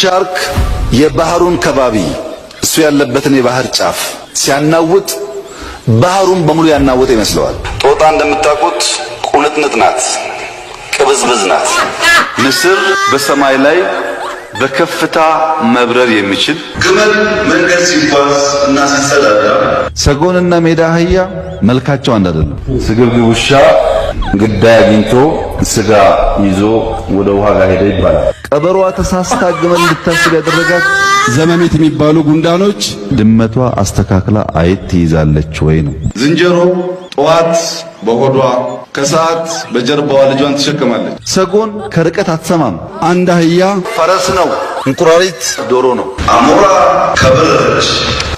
ሻርክ የባህሩን ከባቢ እሱ ያለበትን የባህር ጫፍ ሲያናውጥ ባህሩን በሙሉ ያናወጠ ይመስለዋል። ጦጣ እንደምታውቁት ቁንጥንጥ ናት፣ ቅብዝብዝ ናት። ንስር በሰማይ ላይ በከፍታ መብረር የሚችል ግመል መንገድ ሲጓዝ እና ሲሰዳዳ፣ ሰጎንና ሜዳ አህያ መልካቸው አንድ አይደለም። ስግብግብ ውሻ ግዳይ አግኝቶ ስጋ ይዞ ወደ ውሃ ጋር ሄደ ይባላል። ቀበሮዋ ተሳስታ ግመል እንድታስብ ያደረጋት ዘመሜት የሚባሉ ጉንዳኖች ድመቷ አስተካክላ አይት ትይዛለች ወይ ነው። ዝንጀሮ ጠዋት በሆዷ ከሰዓት በጀርባዋ ልጇን ትሸከማለች። ሰጎን ከርቀት አትሰማም። አንድ አህያ ፈረስ ነው፣ እንቁራሪት ዶሮ ነው። አሞራ ከበረች።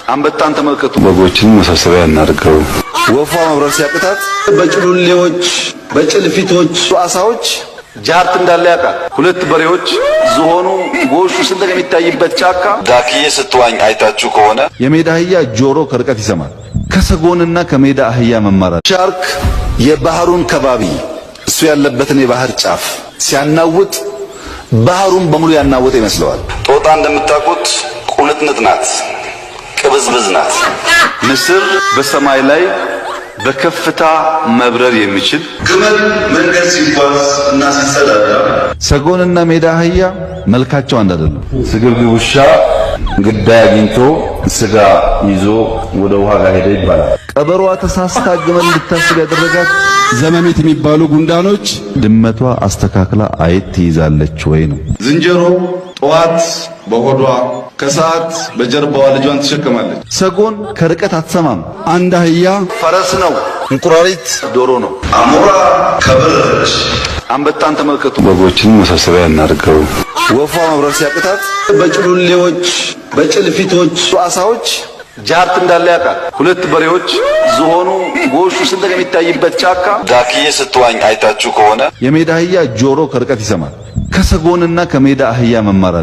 አንበጣን ተመልከቱ። በጎችን መሰብሰቢያ እናድርገው። ወፏ መብረር ሲያቅታት በጭሉሌዎች በጭልፊቶች አሳዎች ጃርት እንዳለ ያውቃል። ሁለት በሬዎች ዝሆኑ ጎሹ ስንት የሚታይበት ጫካ ዳክዬ ስትዋኝ አይታችሁ ከሆነ የሜዳ አህያ ጆሮ ከርቀት ይሰማል። ከሰጎንና ከሜዳ አህያ መማራል። ሻርክ የባህሩን ከባቢ እሱ ያለበትን የባህር ጫፍ ሲያናውጥ ባህሩን በሙሉ ያናወጠ ይመስለዋል። ጦጣ እንደምታውቁት ቁንጥንጥ ናት፣ ቅብዝብዝ ናት። ንስር በሰማይ ላይ በከፍታ መብረር የሚችል ግመል መንገድ ሲጓዝ እና ሲሰዳዳ፣ ሰጎንና ሜዳ አህያ መልካቸው አንድ አይደለም። ስግብግብ ውሻ ግዳይ አግኝቶ ስጋ ይዞ ወደ ውሃ ጋር ሄደ ይባላል። ቀበሮዋ ተሳስታ ግመል እንድታስብ ያደረጋት ዘመሜት የሚባሉ ጉንዳኖች ድመቷ አስተካክላ አይት ትይዛለች ወይ ነው። ዝንጀሮ ጠዋት በሆዷ ከሰዓት በጀርባዋ ልጇን ትሸከማለች። ሰጎን ከርቀት አትሰማም። አንድ አህያ ፈረስ ነው፣ እንቁራሪት ዶሮ ነው። አሞራ ከበረች። አንበጣን ተመልከቱ። በጎችን መሰብሰቢያ እናድርገው። ወፏ መብረር ሲያቅታት በጭሉሌዎች በጭልፊቶች አሳዎች ጃርት እንዳለ ያውቃል። ሁለት በሬዎች ዝሆኑ ጎሹ ስንት የሚታይበት ጫካ ዳክዬ ስትዋኝ አይታችሁ ከሆነ የሜዳ አህያ ጆሮ ከርቀት ይሰማል። ከሰጎንና ከሜዳ አህያ መማራል።